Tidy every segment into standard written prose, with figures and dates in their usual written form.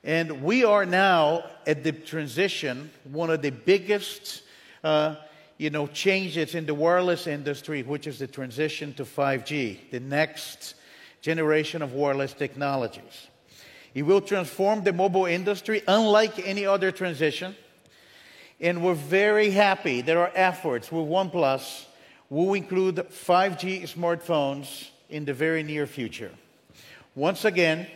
And we are now at the transition, one of the biggest changes in the wireless industry, which is the transition to 5G, the next generation of wireless technologies. It will transform the mobile industry unlike any other transition. And we're very happy that our efforts with OnePlus will include 5G smartphones in the very near future. Once again,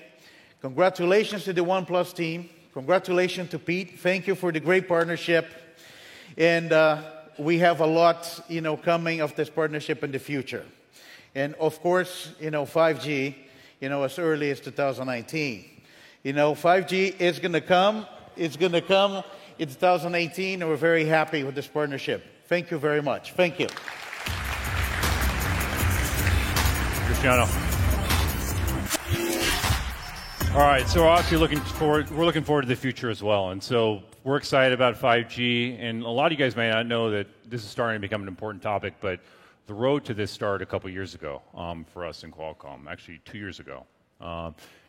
congratulations to the OnePlus team. Congratulations to Pete. Thank you for the great partnership. And we have a lot, coming of this partnership in the future. And of course, 5G, as early as 2019. 5G is going to come. It's going to come in 2018, and we're very happy with this partnership. Thank you very much. Thank you. Cristiano. All right, so we're actually looking forward to the future as well. And so we're excited about 5G, and a lot of you guys may not know that this is starting to become an important topic, but the road to this started a couple years ago for us in Qualcomm, actually 2 years ago.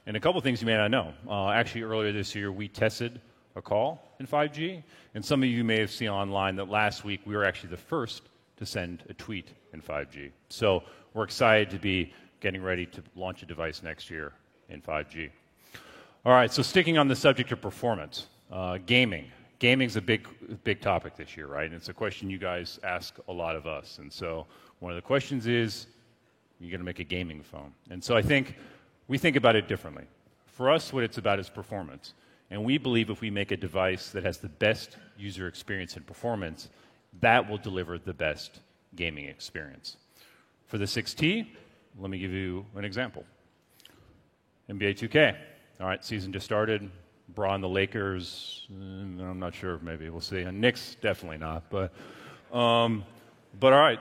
And a couple things you may not know. Actually, earlier this year, we tested a call in 5G, and some of you may have seen online that last week we were actually the first to send a tweet in 5G. So we're excited to be getting ready to launch a device next year in 5G. All right, so sticking on the subject of performance, gaming. Gaming's a big topic this year, right? And it's a question you guys ask a lot of us. And so one of the questions is, are you going to make a gaming phone? And so I think we think about it differently. For us, what it's about is performance. And we believe if we make a device that has the best user experience and performance, that will deliver the best gaming experience. For the 6T, let me give you an example. NBA 2K. All right, season just started. Bron, the Lakers, I'm not sure, maybe we'll see. And Knicks, definitely not. But all right,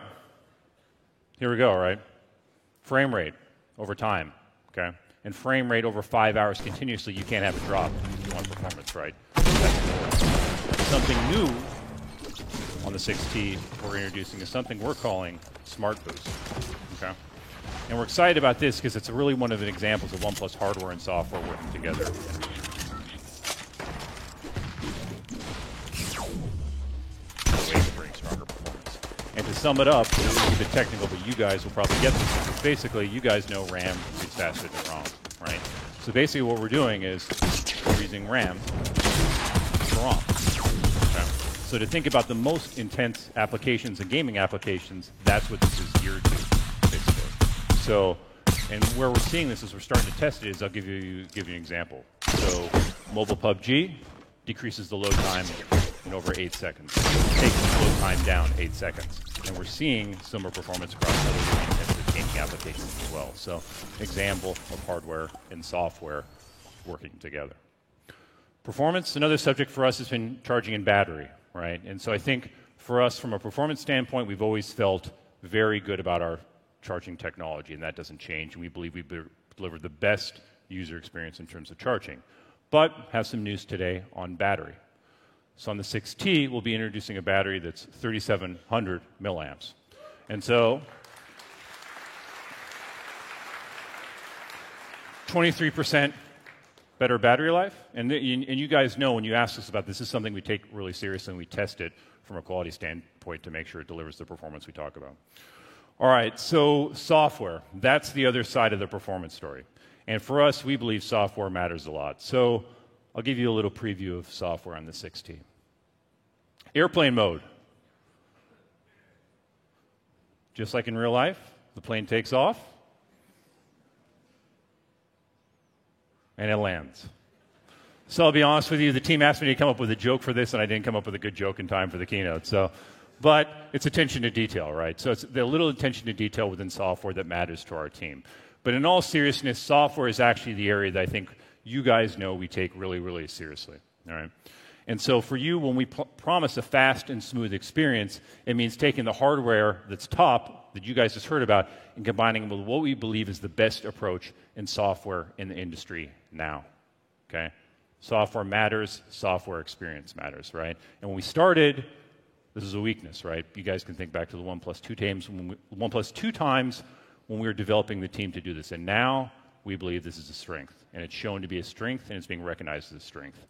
here we go, all right? Frame rate over time, okay? And frame rate over 5 hours continuously, you can't have a drop if you want performance, right? Something new on the 6T we're introducing is something we're calling Smart Boost, okay? And we're excited about this because it's really one of the examples of OnePlus hardware and software working together. And to sum it up, it's a bit technical, but you guys will probably get this. Because basically, you guys know RAM reads faster than ROM, right? So basically what we're doing is we're using RAM for ROM. Okay? So to think about the most intense applications and gaming applications, that's what this is geared to, basically. So, and where we're seeing this as we're starting to test it is, I'll give you an example. So mobile PUBG decreases the load time in over 8 seconds. Takes the load time down 8 seconds. And we're seeing similar performance across other really intensive gaming applications as well. So example of hardware and software working together. Performance, another subject for us has been charging in battery, right? And so I think for us, from a performance standpoint, we've always felt very good about our charging technology, and that doesn't change. And we believe we deliver the best user experience in terms of charging. But have some news today on battery. So on the 6T, we'll be introducing a battery that's 3,700 milliamps. And so 23% better battery life. And you guys know when you ask us about this, this is something we take really seriously, and we test it from a quality standpoint to make sure it delivers the performance we talk about. All right, so software. That's the other side of the performance story. And for us, we believe software matters a lot. So I'll give you a little preview of software on the 6T. Airplane mode. Just like in real life, the plane takes off, and it lands. So I'll be honest with you, the team asked me to come up with a joke for this, and I didn't come up with a good joke in time for the keynote. But it's attention to detail, right? So it's the little attention to detail within software that matters to our team. But in all seriousness, software is actually the area that I think you guys know we take really, really seriously, all right? And so for you, when we promise a fast and smooth experience, it means taking the hardware that's top, that you guys just heard about, and combining it with what we believe is the best approach in software in the industry now, okay? Software matters, software experience matters, right? And when we started, this is a weakness, right? You guys can think back to the OnePlus 2 times when we were developing the team to do this. And now, we believe this is a strength. And it's shown to be a strength, and it's being recognized as a strength.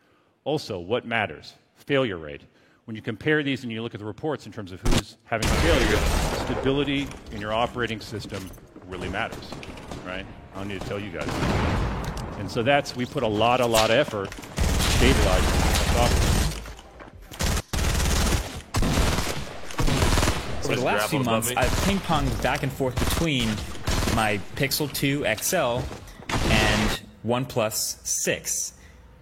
Also, what matters? Failure rate. When you compare these and you look at the reports in terms of who's having failure, stability in your operating system really matters, right? I don't need to tell you guys. And so we put a lot of effort stabilizing software. Over the last few months, I've ping-ponged back and forth between my Pixel 2 XL and OnePlus 6.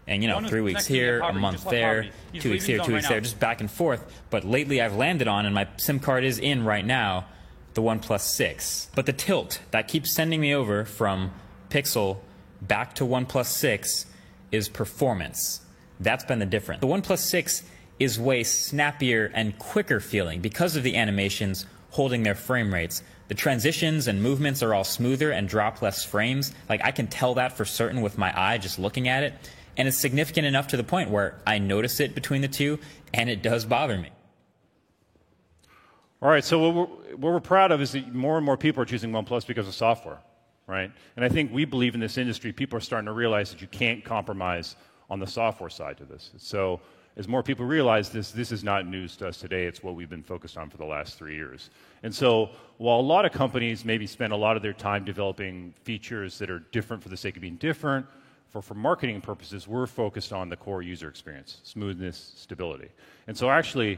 And, 3 weeks here, a month there, 2 weeks here, 2 weeks there, just back and forth. But lately I've landed on, and my SIM card is in right now, the OnePlus 6. But the tilt that keeps sending me over from Pixel back to OnePlus 6 is performance. That's been the difference. The OnePlus 6 is way snappier and quicker feeling because of the animations holding their frame rates. The transitions and movements are all smoother and drop less frames. Like, I can tell that for certain with my eye just looking at it. And it's significant enough to the point where I notice it between the two, and it does bother me. All right, so what we're proud of is that more and more people are choosing OnePlus because of software, right? And I think we believe in this industry, people are starting to realize that you can't compromise on the software side to this. So as more people realize this is not news to us today. It's what we've been focused on for the last 3 years. And so while a lot of companies maybe spend a lot of their time developing features that are different for the sake of being different, for marketing purposes, we're focused on the core user experience, smoothness, stability. And so actually,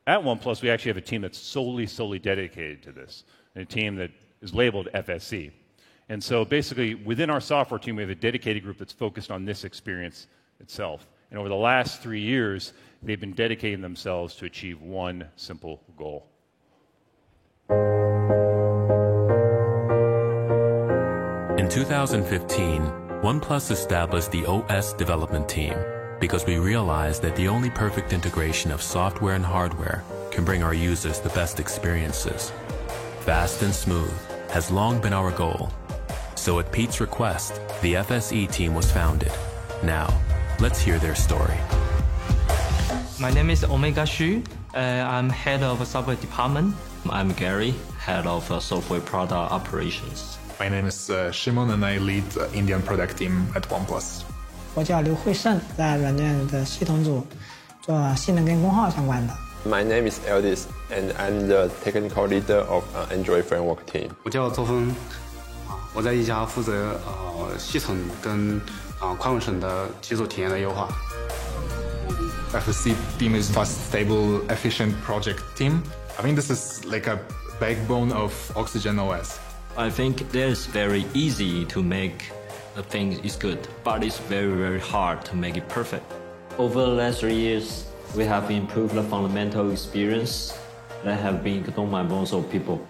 at OnePlus, we actually have a team that's solely dedicated to this, and a team that is labeled FSC. And so basically, within our software team, we have a dedicated group that's focused on this experience itself. And over the last 3 years, they've been dedicating themselves to achieve one simple goal. In 2015, OnePlus established the OS development team because we realized that the only perfect integration of software and hardware can bring our users the best experiences. Fast and smooth has long been our goal. So at Pete's request, the FSE team was founded. Now, let's hear their story. My name is Omega Xu. I'm head of software department. I'm Gary, head of software product operations. My name is Shimon, and I lead the Indian product team at OnePlus. 我叫刘慧胜，在软件的系统组做性能跟功耗相关的。 My name is Eldis, and I'm the technical leader of Android framework team. 我叫邹峰，我在一家负责系统跟宽稳省的基础体验的优化。 FSC team is fast, stable, efficient project team. I think this is like a backbone of Oxygen OS. I think it is very easy to make the thing is good, but it's very hard to make it perfect. Over the last 3 years, we have improved the fundamental experience that have been ignored by most of people.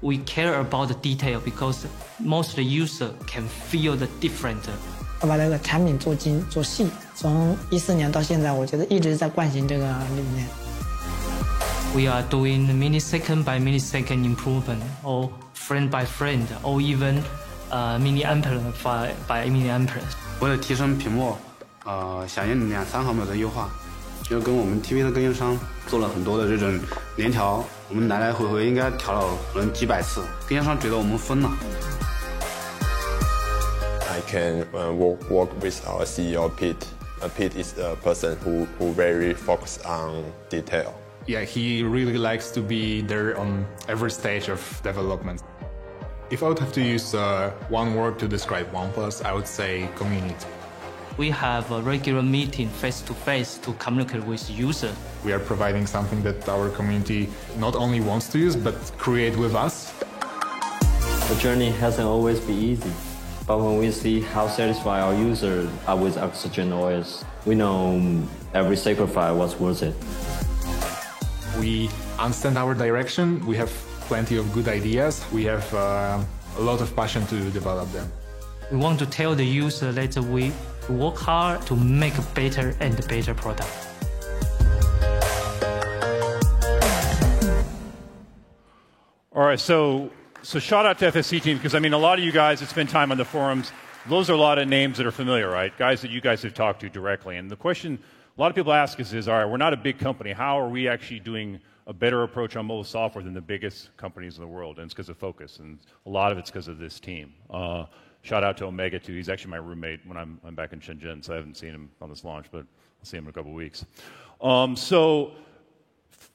We care about the detail because most of the user can feel the difference. 我把这个产品做精做细，从14年到现在，我觉得一直在惯行这个理念。 We are doing millisecond by millisecond improvement, or frame by frame, or even milliampere by milliampere. 为了提升屏幕响应2-3毫秒的优化，就跟我们 TV 的供应商做了很多的这种联调，我们来回应该调了可能几百次，供应商觉得我们疯了。 I can work with our CEO Pete. Pete is the person who very focused on detail. Yeah, he really likes to be there on every stage of development. If I would have to use one word to describe OnePlus, I would say community. We have a regular meeting face-to-face to communicate with users. We are providing something that our community not only wants to use, but create with us. The journey hasn't always been easy, but when we see how satisfied our users are with Oxygen OS, we know every sacrifice was worth it. We understand our direction, we have plenty of good ideas, we have a lot of passion to develop them. We want to tell the user that we work hard to make a better and better product. All right, so shout out to FSC team, because I mean, a lot of you guys that spend time on the forums, those are a lot of names that are familiar, right? Guys that you guys have talked to directly. And the question a lot of people ask us is, all right, we're not a big company. How are we actually doing a better approach on mobile software than the biggest companies in the world? And it's because of focus, and a lot of it's because of this team. shout out to Omega too. He's actually my roommate when I'm back in Shenzhen, so I haven't seen him on this launch, but I'll see him in a couple of weeks. So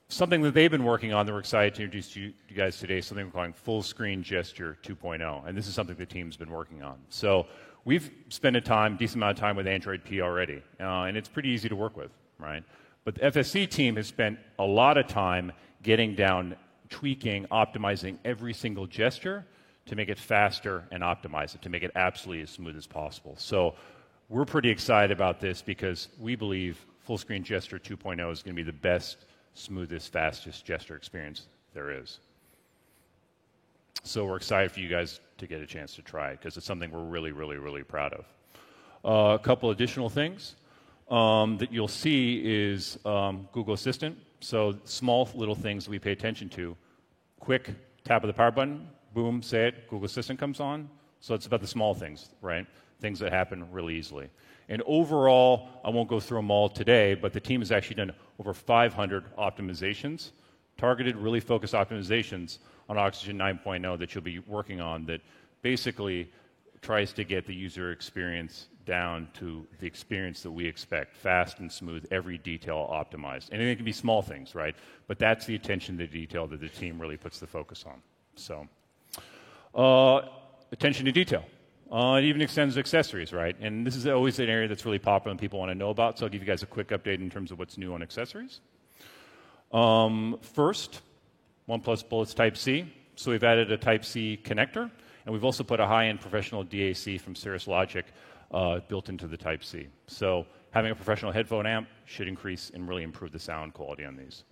something that they've been working on that we're excited to introduce to you guys today is something we're calling Full Screen Gesture 2.0, and this is something the team's been working on. So we've spent a decent amount of time with Android P already, and it's pretty easy to work with, right? But the FSC team has spent a lot of time getting down, tweaking, optimizing every single gesture to make it faster and optimize it, to make it absolutely as smooth as possible. So we're pretty excited about this because we believe Full Screen Gesture 2.0 is going to be the best, smoothest, fastest gesture experience there is. So we're excited for you guys to get a chance to try it because it's something we're really, really, really proud of. A couple additional things that you'll see is Google Assistant. So small little things that we pay attention to. Quick tap of the power button, boom, say it, Google Assistant comes on. So it's about the small things, right? Things that happen really easily. And overall, I won't go through them all today, but the team has actually done over 500 optimizations, targeted, really focused optimizations on Oxygen 9.0 that you'll be working on that basically tries to get the user experience down to the experience that we expect, fast and smooth, every detail optimized. And it can be small things, right? But that's the attention to detail that the team really puts the focus on. So, attention to detail. It even extends to accessories, right? And this is always an area that's really popular and people want to know about, so I'll give you guys a quick update in terms of what's new on accessories. First, OnePlus Bullets Type-C. So we've added a Type-C connector, and we've also put a high-end professional DAC from Cirrus Logic built into the Type-C. So having a professional headphone amp should increase and really improve the sound quality on these.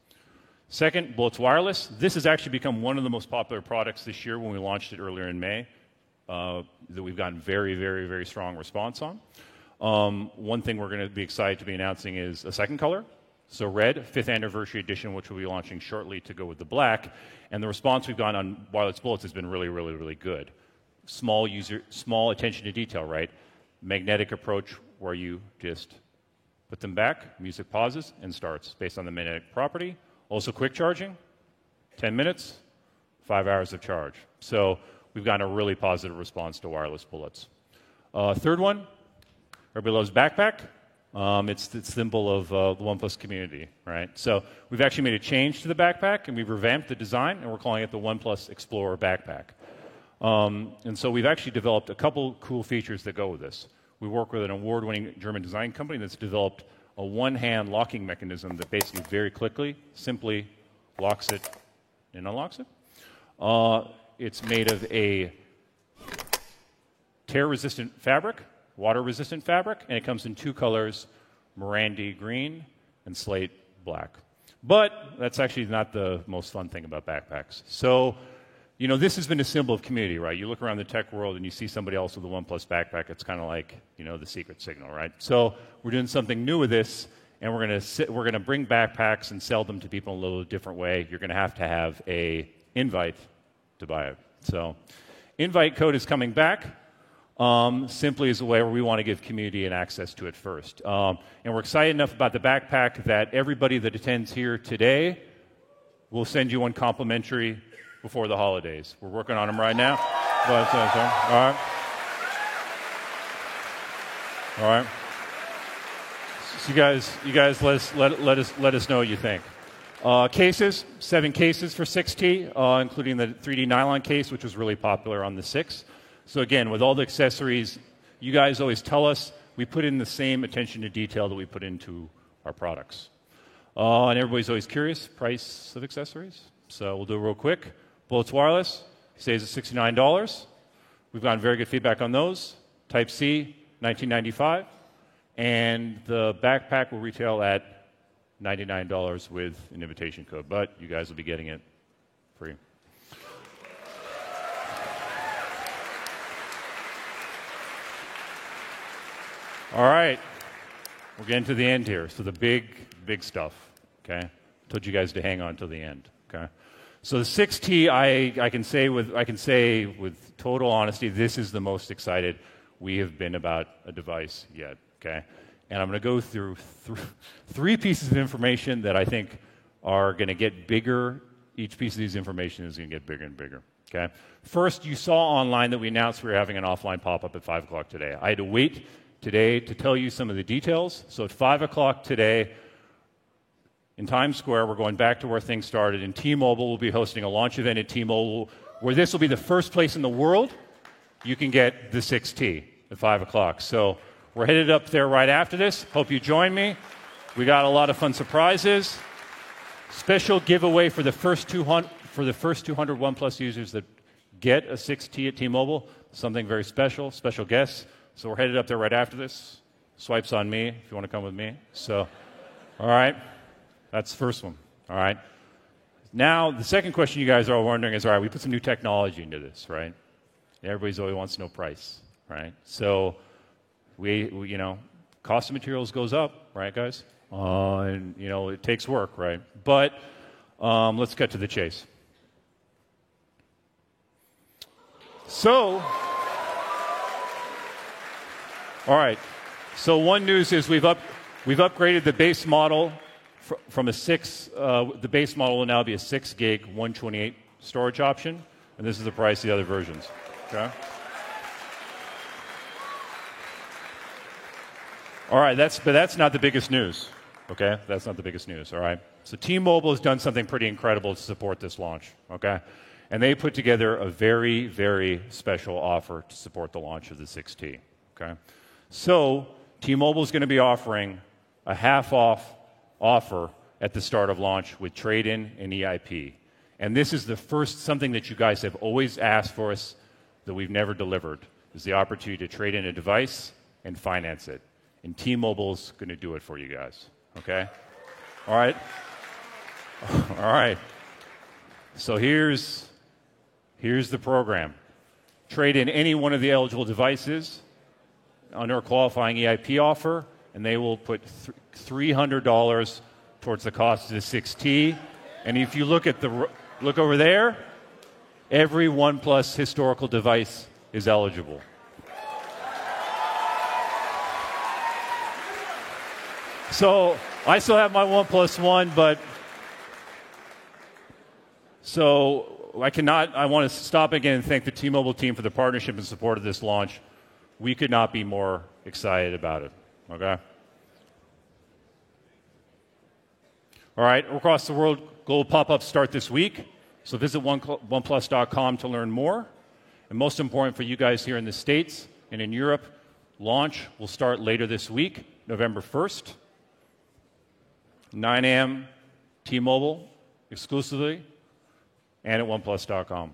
Second, Bullets Wireless. This has actually become one of the most popular products this year when we launched it earlier in May. That we've gotten very, very, very strong response on. One thing we're going to be excited to be announcing is a second color. So red, 5th anniversary edition, which we'll be launching shortly to go with the black. And the response we've gotten on Wireless Bullets has been really, really, really good. Small attention to detail, right? Magnetic approach where you just put them back, music pauses, and starts based on the magnetic property. Also quick charging, 10 minutes, 5 hours of charge. So we've gotten a really positive response to Wireless Bullets. Third one, everybody loves backpack. It's the symbol of the OnePlus community, right? So we've actually made a change to the backpack, and we've revamped the design, and we're calling it the OnePlus Explorer Backpack. And so we've actually developed a couple cool features that go with this. We work with an award-winning German design company that's developed a one-hand locking mechanism that basically very quickly, simply locks it and unlocks it. It's made of a tear-resistant fabric, water-resistant fabric, and it comes in 2 colors, Morandi green and slate black. But that's actually not the most fun thing about backpacks. So, you know, this has been a symbol of community, right? You look around the tech world and you see somebody else with a OnePlus backpack, it's kind of like, you know, the secret signal, right? So we're doing something new with this, and we're going to bring backpacks and sell them to people in a little different way. You're going to have a invite to buy it. So invite code is coming back simply as a way where we want to give community an access to it first. And we're excited enough about the backpack that everybody that attends here today will send you one complimentary before the holidays. We're working on them right now. All right. All right. So you guys let us know what you think. Cases, 7 cases for 6T, including the 3D nylon case, which was really popular on the 6. So again, with all the accessories, you guys always tell us we put in the same attention to detail that we put into our products. And everybody's always curious, price of accessories. So we'll do it real quick. Bullets Wireless stays at $69. We've gotten very good feedback on those. Type-C, $19.95. And the backpack will retail at $99 with an invitation code, but you guys will be getting it free. All right, we're getting to the end here. So the big stuff, okay? Told you guys to hang on till the end, okay? So the 6T, I can say with total honesty, this is the most excited we have been about a device yet, okay? And I'm going to go through 3 pieces of information that I think are going to get bigger. Each piece of these information is going to get bigger and bigger, Okay. First, you saw online that we announced we were having an offline pop-up at 5 o'clock today. I had to wait today to tell you some of the details. So at 5 o'clock today, in Times Square, we're going back to where things started, and T-Mobile will be hosting a launch event at T-Mobile, where this will be the first place in the world you can get the 6T at 5 o'clock. So we're headed up there right after this. Hope you join me. We got a lot of fun surprises. Special giveaway for the first 200 OnePlus users that get a 6T at T-Mobile. Something very special, special guests. So we're headed up there right after this. Swipes on me if you want to come with me. So, all right. That's the first one. All right. Now, the second question you guys are all wondering is, all right, we put some new technology into this, right? Everybody's always wants to know price, right? So we you know, cost of materials goes up, right, guys? And, you know, it takes work, right? But let's get to the chase. So, all right. So one news is we've upgraded the base model from a 6. The base model will now be a 6 gig 128 storage option, and this is the price of the other versions. Okay. All right. But that's not the biggest news. Okay, that's not the biggest news. All right. So T-Mobile has done something pretty incredible to support this launch. Okay. And they put together a very, very special offer to support the launch of the 6T. Okay? So T-Mobile is going to be offering a half-off offer at the start of launch with trade-in and EIP. And this is the first something that you guys have always asked for us that we've never delivered, is the opportunity to trade in a device and finance it. And T-Mobile's going to do it for you guys. Okay? All right? All right. So here's the program. Trade in any one of the eligible devices under a qualifying EIP offer, and they will put $300 towards the cost of the 6T. And if you look over there, every OnePlus historical device is eligible. So I still have my OnePlus One, but I want to stop again and thank the T-Mobile team for the partnership and support of this launch. We could not be more excited about it. Okay? All right, across the world, global pop-ups start this week. So visit oneplus.com to learn more. And most important for you guys here in the States and in Europe, launch will start later this week, November 1st. 9 a.m. T-Mobile exclusively, and at oneplus.com.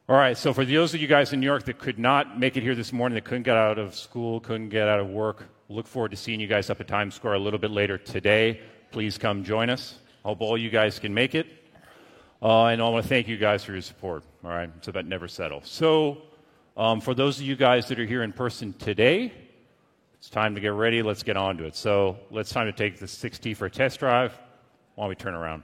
All right, so for those of you guys in New York that could not make it here this morning, that couldn't get out of school, couldn't get out of work, look forward to seeing you guys up at Times Square a little bit later today. Please come join us. Hope all you guys can make it. And I want to thank you guys for your support. All right, it's about never settle. So for those of you guys that are here in person today, it's time to get ready. Let's get on to it. So it's time to take the 6T for a test drive. Why don't we turn around?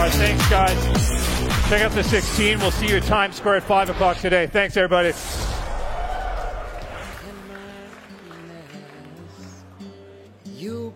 Thanks, guys. Check out the 16. We'll see you at Times Square at 5 o'clock today. Thanks, everybody. You